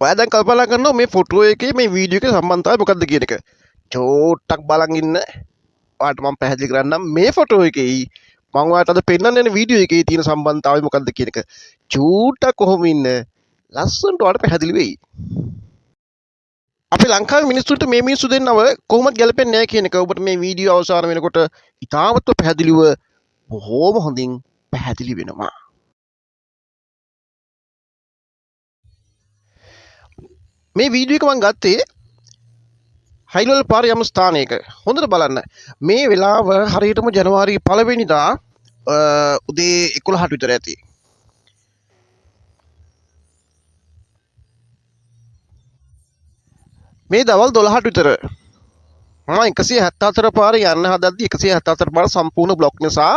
ඔයා දැන් කල්පනා කරනවා මේ ෆොටෝ එකේ මේ වීඩියෝ එකේ සම්බන්ධතාවය මොකක්ද කියන එක. චෝට්ටක් බලන් ඉන්න. ඔයාලට මම පැහැදිලි කරන්නම් මේ ෆොටෝ එකේ මම ඔයාලට අද පෙන්නන්න යන වීඩියෝ එකේ තියෙන සම්බන්ධතාවය මොකක්ද කියන එක. චූට්ටක් කොහොම ඉන්න ලස්සනට ඔයාලට පැහැදිලි වෙයි. අපි ලංකාවේ මිනිස්සුන්ට මේ මිනිස්සු දෙන්නව කොහොමද ගැලපෙන්නේ නැහැ කියන එක ඔබට මේ වීඩියෝ අවසාන වෙනකොට ඉතාමත්ව පැහැදිලිව බොහොම හොඳින් පැහැදිලි වෙනවා. මේ වීඩියෝ එක මම ගත්තේ හයිලවල් පාරේ යම් ස්ථානයක. හොඳට බලන්න. මේ වෙලාව හරියටම ජනවාරි 1 වෙනිදා උදේ 11ට විතර ඇති. මේ දවල් 12ට විතර මම 174 පාරේ යන්න හදද්දි 174 පාර සම්පූර්ණ බ්ලොක් නිසා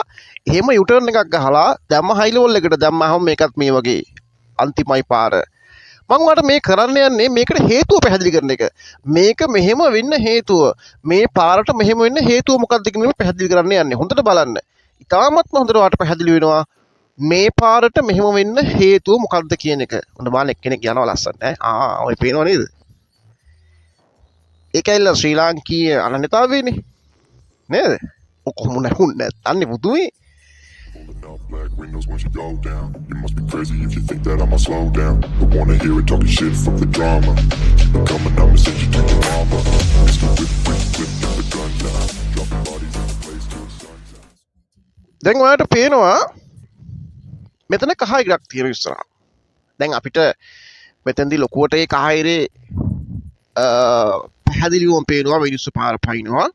එහෙම යූටර්න් එකක් ගහලා දැම්ම හයිලවල් එකට දැම්මහම මේකත් මේ වගේ අන්තිමයි පාර. මම ඔයාලට මේ කරන්න යන්නේ මේකට හේතුව පැහැදිලි කරන එක. මේක මෙහෙම වෙන්න හේතුව මේ පාරට මෙහෙම වෙන්න හේතුව මොකක්ද කියන එක පැහැදිලි කරන්න යන්නේ. හොඳට බලන්න. ඉතාමත්ම හොඳට ඔයාලට පැහැදිලි වෙනවා මේ පාරට මෙහෙම වෙන්න හේතුව මොකක්ද කියන එක. හොඳ බලන්න එක්කෙනෙක් යනවා ලස්සනට ඈ. ඔය පේනව නේද? ඒකයිල ශ්‍රී ලාංකීය අනන්‍යතාවයනේ. නේද? කොහොම නැහුන්නේ නැත්නම් පුදුමේ. Black windows once you go down. You must be crazy if you think that I'ma slow down. Don't wanna hear it talking shit from the drama. Keep it coming, I'ma send you to your mama. Mr. Whip, get the gun down. Dropping bodies in the place till the sun's out. දැන් ඔයාලට පේනවා මෙතන කහ ඉරක් තියෙන ඉස්සරහා. දැන් අපිට මෙතෙන්දී ලොකුවට ඒ කහ ඉරේ පැහැදිලිවම පේනවා මිනිස්සු පාර පයින්නවා.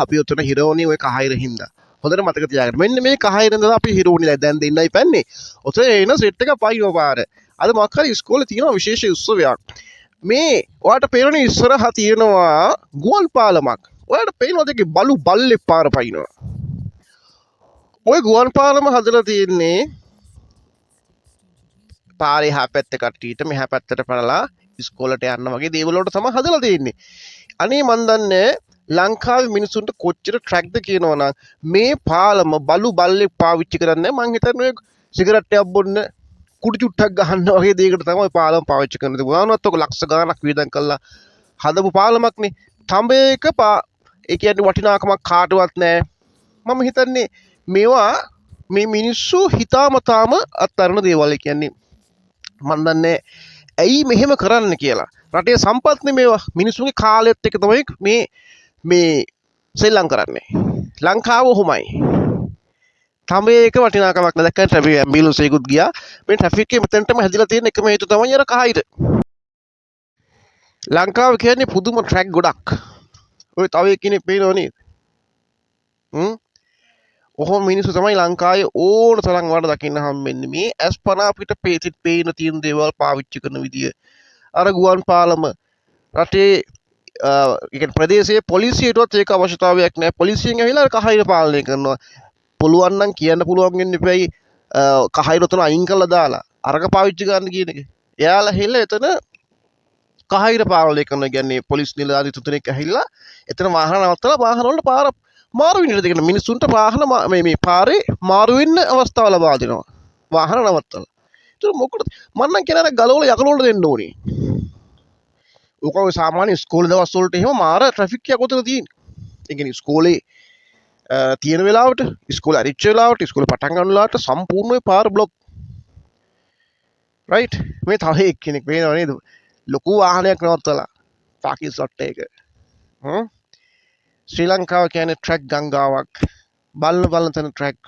අපි උතන හිරෝනේ ওই කහ ඉර හින්දා. හොඳට මතක තියාගන්න. මෙන්න මේ කහ ඉරෙන් ඉඳලා අපි හිරෝනේ දැන් දෙන්නයි පැන්නේ. ඔතන එන සෙට් එක පයින්ව පාර. අද මොකක් හරි ඉස්කෝලේ තියෙනවා විශේෂ උත්සවයක්. මේ ඔයාලට පේනනේ ඉස්සරහා තියෙනවා ගුවන් පාලමක්. ඔයාලට පේනවද ඒකේ බලු බල්ලේ පාර පයින්නවා. ඔය ගුවන් පාලම හදලා තියෙන්නේ පාරේ එහා පැත්තේ කට්ටියට මෙහා පැත්තට පැනලා ඉස්කෝලේට යන්න වගේ දේවල් වලට තමයි හදලා තියෙන්නේ. අනේ මන් දන්නේ ලංකාවේ මිනිසුන්ට කොච්චර ට්‍රැක්ද කියනවනම් මේ පාලම බලු බල්ලේ පාවිච්චි කරන්නේ මං හිතන්නේ සිගරට් එකක් බොන්න කුඩු චුට්ටක් ගහන්න වගේ දෙයකට තමයි පාලම පාවිච්චි කරන්නේ. මොනවත් ඔක ලක්ෂ ගාණක් වියදම් කරලා හදපු පාලමක්නේ. තඹේක ඒ කියන්නේ වටිනාකමක් කාටවත් නැහැ. මම හිතන්නේ මේවා මේ මිනිස්සු හිතාමතාම අත්තරන දේවල්. ඒ කියන්නේ මන් දන්නේ ඇයි මෙහෙම කරන්න කියලා. රටේ සම්පත්නේ මේවා මිනිස්සුන්ගේ කාලෙත් එක තමයි මේ සෙල්ලම් කරන්නේ. ලංකාව ඔහොමයි. තඹේක වටිනාකමක් නැහැ. දැක්කම ට්‍රැෆික් ඇම්බියුලන්ස් එකකුත් ගියා. මේ ට්‍රැෆික් එක මෙතනටම හැදිලා තියෙන එකම හේතුව තමයි අර කහිර. ලංකාව කියන්නේ පුදුම ට්‍රැක් ගොඩක්. ඔය තව එක්කෙනෙක් පේනව නේද? ඔහොම මිනිස්සු තමයි ලංකාවේ ඕන තරම් වඩ දකින්න හම්බෙන්නේ. මේ ඇස්පනා අපිට පේන තියෙන දේවල් පාවිච්චි කරන විදිය. අර ගුවන් පාලම රටේ ප්‍රදේශයේ පොලිසියටවත් ඒක අවශ්‍යතාවයක් නැහැ. පොලිසියෙන් ඇවිල්ලා කහිර පාලනය කරනවා. පුළුවන් නම් කියන්න පුළුවන් වෙන්න ඉපැයි කහිර උතන අයින් කරලා දාලා අරක පාවිච්චි ගන්න කියන එක. එයාලා හෙල එතන කහිර පාලනය කරනවා. කියන්නේ පොලිස් නිලධාරි තුනෙක් ඇවිල්ලා එතන වාහන නවත්තලා වාහන වලට පාර මාරු වෙන්න දෙන්න මිනිස්සුන්ට වාහන මේ පාරේ මාරු වෙන්න අවස්ථාව ලබා දෙනවා. වාහන නවත්තලා. ඒක මොකටද? මම නම් කියන අර ගලවල යකලවල දෙන්න ඕනේ. ඔක ඔය සාමාන්‍ය ඉස්කෝලේ දවස් වලට එහෙම මාර ට්‍රැෆික් එකක් උතන තියෙන්නේ. ඒ කියන්නේ ඉස්කෝලේ තියෙන වෙලාවට ඉස්කෝලේ අරිච්ච වෙලාවට ඉස්කෝලේ පටන් ගන්න වෙලාවට සම්පූර්ණ පාර බ්ලොක්. රයිට්? මේ තව එක්කෙනෙක් පේනව නේද? ලොකු වාහනයක් නවත්තලා පාකිස්තාන් එක. ශ්‍රී ලංකාව කියන්නේ ට්‍රැක් ගංගාවක්. බලන තැන ට්‍රැක්.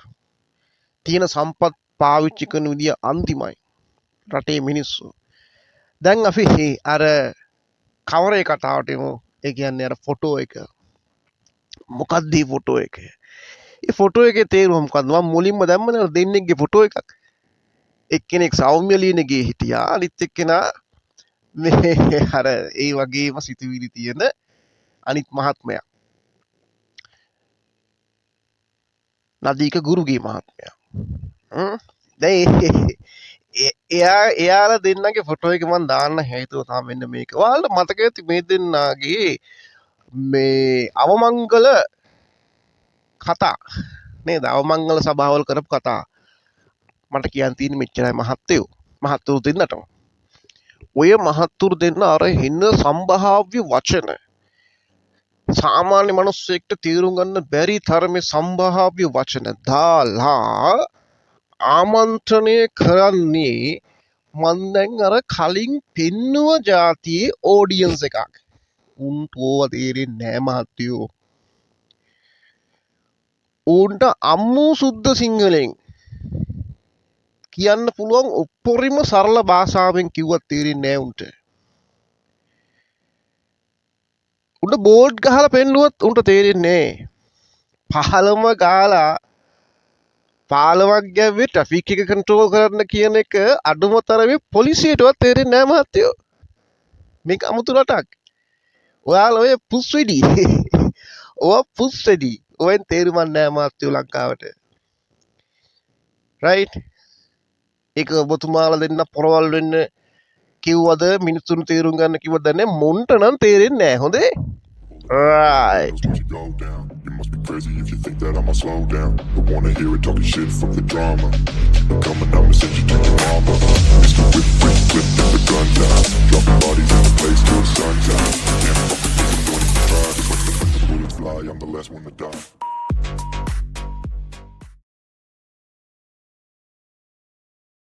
තියෙන සම්පත් පාවිච්චි කරන විදිය අන්තිමයි. රටේ මිනිස්සු. දැන් අපි අර කවරේ කතාවට එමු. ඒ කියන්නේ අර ෆොටෝ එක. මොකක්ද මේ ෆොටෝ එක? මේ ෆොටෝ එකේ තේරුම මොකක්ද? මම මුලින්ම දැම්මනේ අර දෙන්නෙක්ගේ ෆොටෝ එකක්. එක්කෙනෙක් සෞම්‍ය ලියනගේ හිටියා. අනිත් එක්කෙනා මේ අර ඒ වගේම සිතුවිලි තියෙන අනිත් මහත්මයා. නදීක ගුරුගේ මහත්මයා. දැන් එයාලා දෙන්නගේ ෆොටෝ එක මම දාන්න හේතුව තමයි මෙන්න මේක. ඔයාලට මතක ඇති මේ දෙන්නගේ මේ අවමංගල කතා නේද? අවමංගල සභාවල් කරපු කතා. මට කියන්න තියෙන්නේ මෙච්චරයි මහත්තයෝ දෙන්නටම. ඔය මහත්තුරු දෙන්න අර හෙන්න සම්භාව්‍ය වචන සාමාන්‍ය මිනිස්සෙක්ට තේරුම් ගන්න බැරි තරමේ සම්භාව්‍ය වචන දාලා ආමන්ත්‍රණය කරන්නේ මන් දැන් අර කලින් පෙන්නුව જાතියේ ඔඩියන්ස් එකක්. උන්ට ඕවා තේරෙන්නේ නෑ මහත්තයෝ. උන්ට අම්මු සුද්ධ සිංහලෙන් කියන්න පුළුවන් උපරිම සරල භාෂාවෙන් කිව්වත් තේරෙන්නේ නෑ උන්ට. උන්ට බෝඩ් ගහලා පෙන්නුවත් උන්ට තේරෙන්නේ නෑ. පහළම ගාලා පාලමක් ගැව්වේ ට්‍රැෆික් එක කන්ට්‍රෝල් කරන්න කියන එක අඩුම තරමේ පොලිසියටවත් තේරෙන්නේ නෑ මහත්තයෝ. මේක අමුතු රටක්. ඔයාලා ඔය පුස් වෙඩි. ඔය පුස් වෙඩි. ඔයෙන් තේරුමක් නෑ මහත්තයෝ ලංකාවට. රයිට්? ඒක ඔබතුමාලා දෙන්න පොරවල් වෙන්න කිව්වද මිනිස්සුන් තේරුම් ගන්න කිව්වද නැහැ මොන්ට නම් තේරෙන්නේ නැහැ හොඳේ right Once you go down, you must be crazy if you think that I'ma slow down. I wanna hear it talking shit from the drama. Keep it coming, I'ma send you to your mama. Mr. Whip, whip, whip, get the gun down. Dropping bodies in the place till the sun's out. Can't fuck with me, I'm going to try. Just when the bullets fly, I'm the last one to die.